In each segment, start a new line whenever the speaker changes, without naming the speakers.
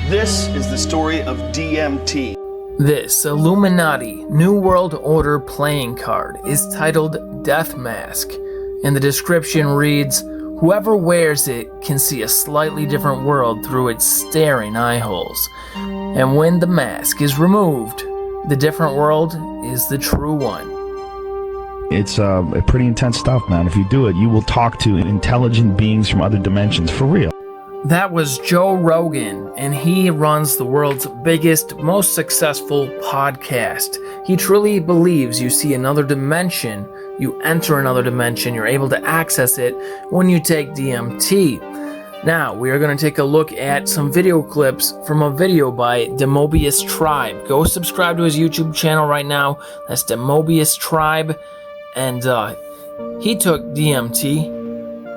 This is the story of DMT.
This Illuminati New World Order playing card is titled Death Mask, and the description reads, "Whoever wears it can see a slightly different world through its staring eye holes. And when the mask is removed, the different world is the true one."
It's pretty intense stuff, man. If you do it, you will talk to intelligent beings from other dimensions, for real.
That was Joe Rogan, and he runs the world's biggest, most successful podcast. He truly believes you see another dimension, you enter another dimension, you're able to access it when you take DMT. Now, we are going to take a look at some video clips from a video by Demobius Tribe. Go subscribe to his YouTube channel right now. That's Demobius Tribe. And he took DMT,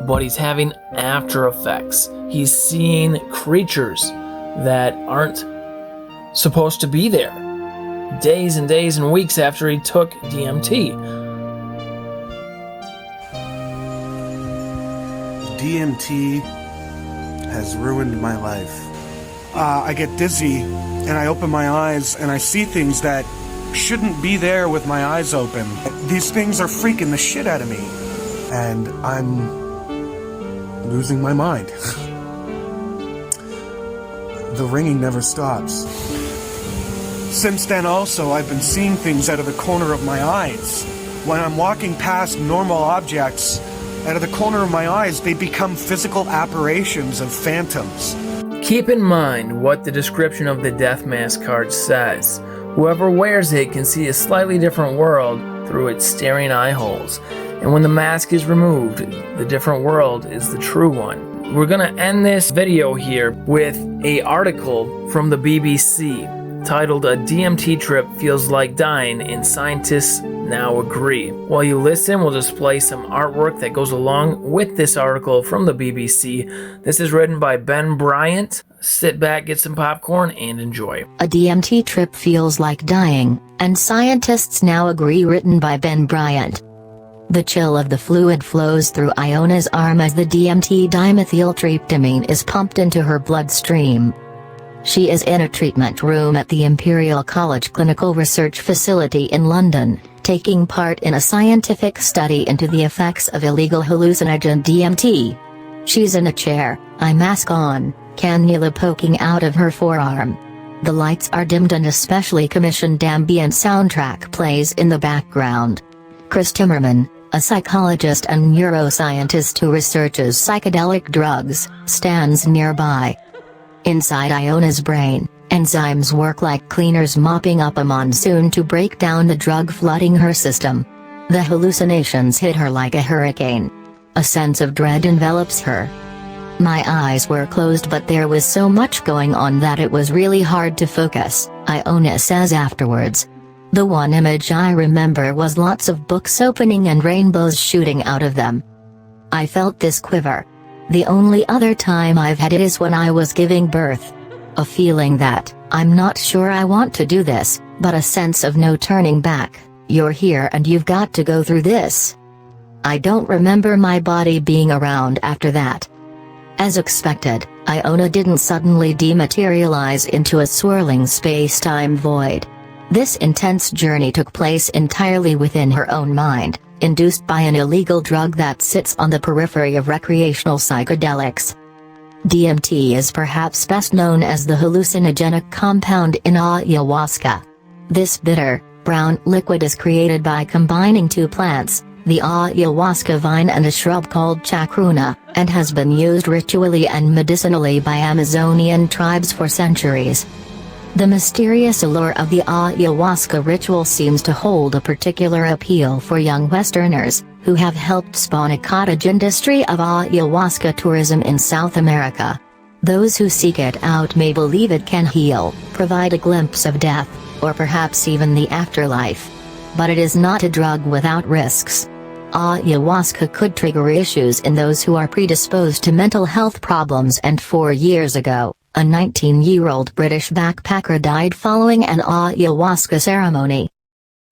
but he's having after effects. He's seeing creatures that aren't supposed to be there. Days and days and weeks after he took DMT.
DMT has ruined my life. I get dizzy and I open my eyes and I see things that shouldn't be there with my eyes open. These things are freaking the shit out of me and I'm losing my mind. The ringing never stops. Since then also, I've been seeing things out of the corner of my eyes. When I'm walking past normal objects, out of the corner of my eyes, they become physical apparitions of phantoms.
Keep in mind what the description of the Death Mask card says. Whoever wears it can see a slightly different world through its staring eye holes. And when the mask is removed, the different world is the true one. We're gonna end this video here with an article from the BBC titled "A DMT Trip Feels Like Dying and Scientists Now Agree." While you listen, we'll display some artwork that goes along with this article from the BBC. This is written by Ben Bryant. Sit back, get some popcorn, and enjoy.
A DMT trip feels like dying, and scientists now agree, written by Ben Bryant. The chill of the fluid flows through Iona's arm as the DMT dimethyltryptamine is pumped into her bloodstream. She is in a treatment room at the Imperial College Clinical Research Facility in London, taking part in a scientific study into the effects of illegal hallucinogen DMT. She's in a chair, eye mask on, cannula poking out of her forearm. The lights are dimmed and a specially commissioned ambient soundtrack plays in the background. Chris Timmerman, a psychologist and neuroscientist who researches psychedelic drugs, stands nearby. Inside Iona's brain, enzymes work like cleaners mopping up a monsoon to break down the drug flooding her system. The hallucinations hit her like a hurricane. A sense of dread envelops her. "My eyes were closed, but there was so much going on that it was really hard to focus," Iona says afterwards. "The one image I remember was lots of books opening and rainbows shooting out of them. I felt this quiver. The only other time I've had it is when I was giving birth. A feeling that, I'm not sure I want to do this, but a sense of no turning back. You're here and you've got to go through this. I don't remember my body being around after that." As expected, Iona didn't suddenly dematerialize into a swirling space-time void. This intense journey took place entirely within her own mind, induced by an illegal drug that sits on the periphery of recreational psychedelics. DMT is perhaps best known as the hallucinogenic compound in ayahuasca. This bitter, brown liquid is created by combining two plants, the ayahuasca vine and a shrub called chacruna, and has been used ritually and medicinally by Amazonian tribes for centuries. The mysterious allure of the ayahuasca ritual seems to hold a particular appeal for young Westerners, who have helped spawn a cottage industry of ayahuasca tourism in South America. Those who seek it out may believe it can heal, provide a glimpse of death, or perhaps even the afterlife. But it is not a drug without risks. Ayahuasca could trigger issues in those who are predisposed to mental health problems, and 4 years ago, a 19-year-old British backpacker died following an ayahuasca ceremony.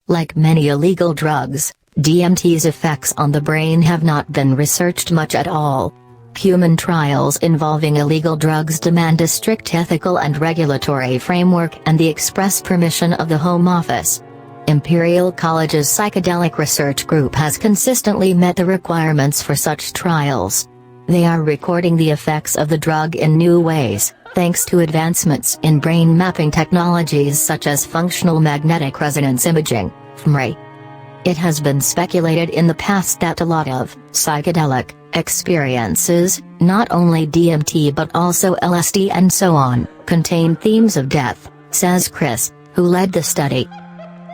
Like many illegal drugs, DMT's effects on the brain have not been researched much at all. Human trials involving illegal drugs demand a strict ethical and regulatory framework and the express permission of the Home Office. Imperial College's Psychedelic Research Group has consistently met the requirements for such trials. They are recording the effects of the drug in new ways, thanks to advancements in brain mapping technologies such as functional magnetic resonance imaging, fMRI. It has been speculated in the past that a lot of psychedelic experiences, not only DMT but also LSD and so on, contain themes of death, says Chris, who led the study.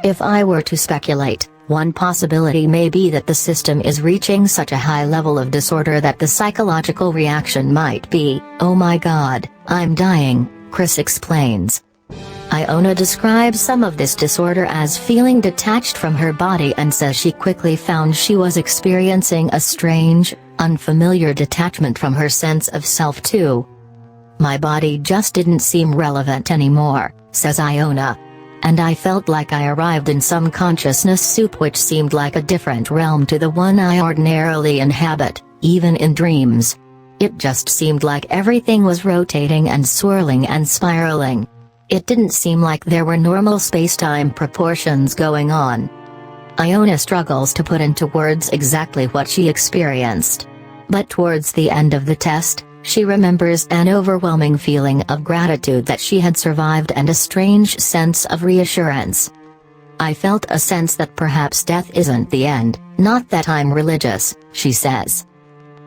If I were to speculate, one possibility may be that the system is reaching such a high level of disorder that the psychological reaction might be, "Oh my God, I'm dying," Chris explains. Iona describes some of this disorder as feeling detached from her body and says she quickly found she was experiencing a strange, unfamiliar detachment from her sense of self too. "My body just didn't seem relevant anymore," says Iona. "And I felt like I arrived in some consciousness soup which seemed like a different realm to the one I ordinarily inhabit, even in dreams. It just seemed like everything was rotating and swirling and spiraling. It didn't seem like there were normal space-time proportions going on." Iona struggles to put into words exactly what she experienced. But towards the end of the test, she remembers an overwhelming feeling of gratitude that she had survived and a strange sense of reassurance. "I felt a sense that perhaps death isn't the end, not that I'm religious," she says.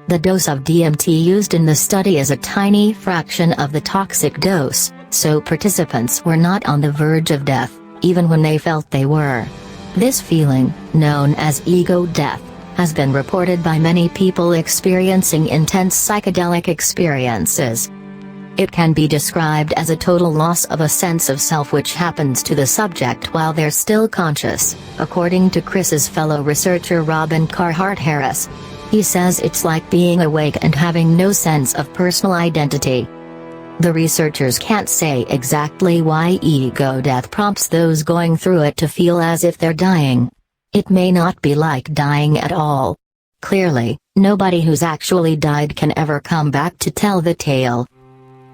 The dose of DMT used in the study is a tiny fraction of the toxic dose, so participants were not on the verge of death, even when they felt they were. This feeling, known as ego death, has been reported by many people experiencing intense psychedelic experiences. It can be described as a total loss of a sense of self which happens to the subject while they're still conscious, according to Chris's fellow researcher Robin Carhart-Harris. He says it's like being awake and having no sense of personal identity. The researchers can't say exactly why ego death prompts those going through it to feel as if they're dying. It may not be like dying at all. Clearly, nobody who's actually died can ever come back to tell the tale.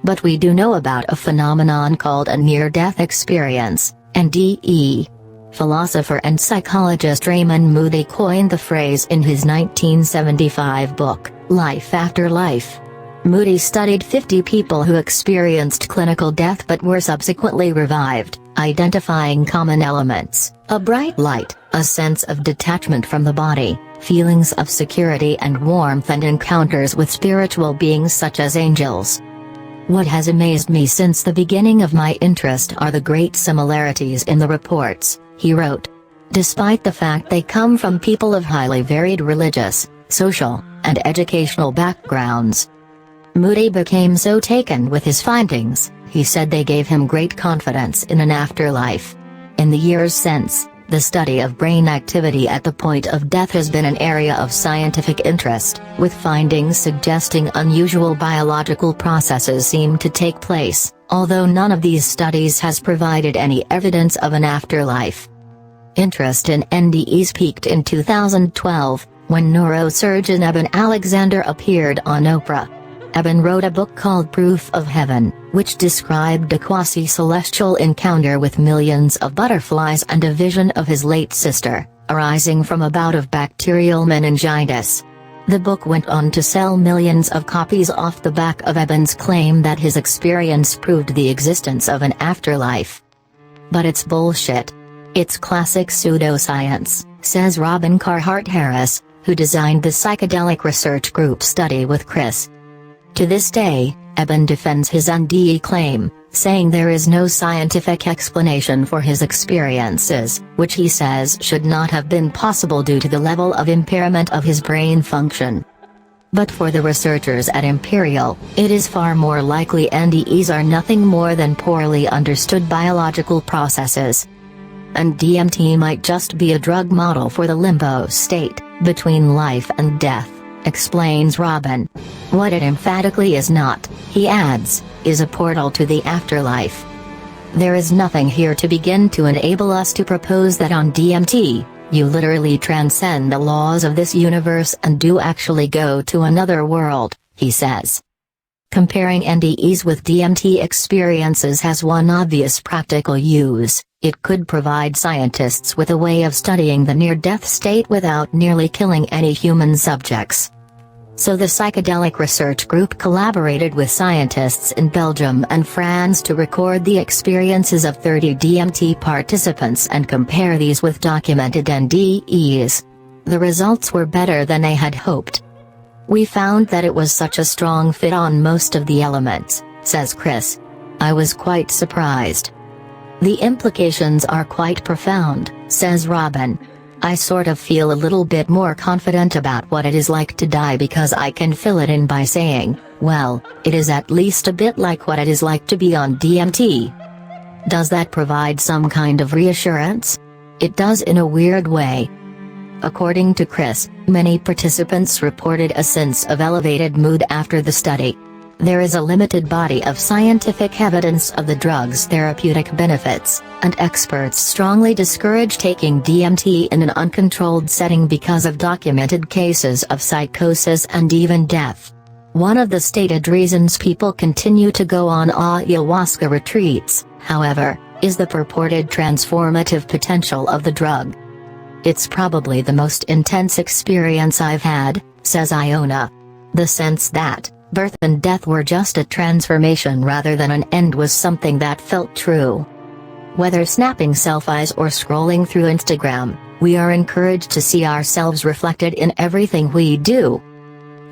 But we do know about a phenomenon called a near-death experience, NDE. Philosopher and psychologist Raymond Moody coined the phrase in his 1975 book, Life After Life. Moody studied 50 people who experienced clinical death but were subsequently revived, identifying common elements: a bright light, a sense of detachment from the body, feelings of security and warmth, and encounters with spiritual beings such as angels. "What has amazed me since the beginning of my interest are the great similarities in the reports," he wrote. "Despite the fact they come from people of highly varied religious, social, and educational backgrounds." Moody became so taken with his findings, he said they gave him great confidence in an afterlife. In the years since, the study of brain activity at the point of death has been an area of scientific interest, with findings suggesting unusual biological processes seem to take place, although none of these studies has provided any evidence of an afterlife. Interest in NDEs peaked in 2012, when neurosurgeon Eben Alexander appeared on Oprah. Eben wrote a book called Proof of Heaven, which described a quasi-celestial encounter with millions of butterflies and a vision of his late sister, arising from a bout of bacterial meningitis. The book went on to sell millions of copies off the back of Eben's claim that his experience proved the existence of an afterlife. But it's bullshit. It's classic pseudoscience, says Robin Carhart-Harris, who designed the Psychedelic Research Group study with Chris. To this day, Eben defends his NDE claim, saying there is no scientific explanation for his experiences, which he says should not have been possible due to the level of impairment of his brain function. But for the researchers at Imperial, it is far more likely NDEs are nothing more than poorly understood biological processes. And DMT might just be a drug model for the limbo state, between life and death, explains Robin. What it emphatically is not, he adds, is a portal to the afterlife. There is nothing here to begin to enable us to propose that on DMT, you literally transcend the laws of this universe and do actually go to another world, he says. Comparing NDEs with DMT experiences has one obvious practical use: it could provide scientists with a way of studying the near-death state without nearly killing any human subjects. So the psychedelic research group collaborated with scientists in Belgium and France to record the experiences of 30 DMT participants and compare these with documented NDEs. The results were better than they had hoped. "We found that it was such a strong fit on most of the elements," says Chris. "I was quite surprised. The implications are quite profound," says Robin. "I sort of feel a little bit more confident about what it is like to die because I can fill it in by saying, well, it is at least a bit like what it is like to be on DMT. Does that provide some kind of reassurance? It does in a weird way." According to Chris, many participants reported a sense of elevated mood after the study. There is a limited body of scientific evidence of the drug's therapeutic benefits, and experts strongly discourage taking DMT in an uncontrolled setting because of documented cases of psychosis and even death. One of the stated reasons people continue to go on ayahuasca retreats, however, is the purported transformative potential of the drug. "It's probably the most intense experience I've had," says Iona. "The sense that birth and death were just a transformation rather than an end was something that felt true." Whether snapping selfies or scrolling through Instagram, we are encouraged to see ourselves reflected in everything we do.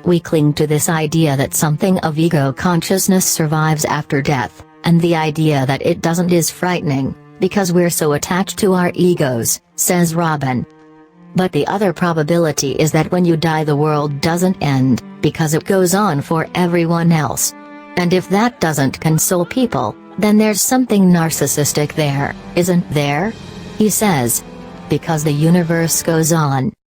We cling to this idea that something of ego consciousness survives after death, and the idea that it doesn't is frightening, because we're so attached to our egos, says Robin. But the other probability is that when you die the world doesn't end, because it goes on for everyone else. And if that doesn't console people, then there's something narcissistic there, isn't there? He says. Because the universe goes on,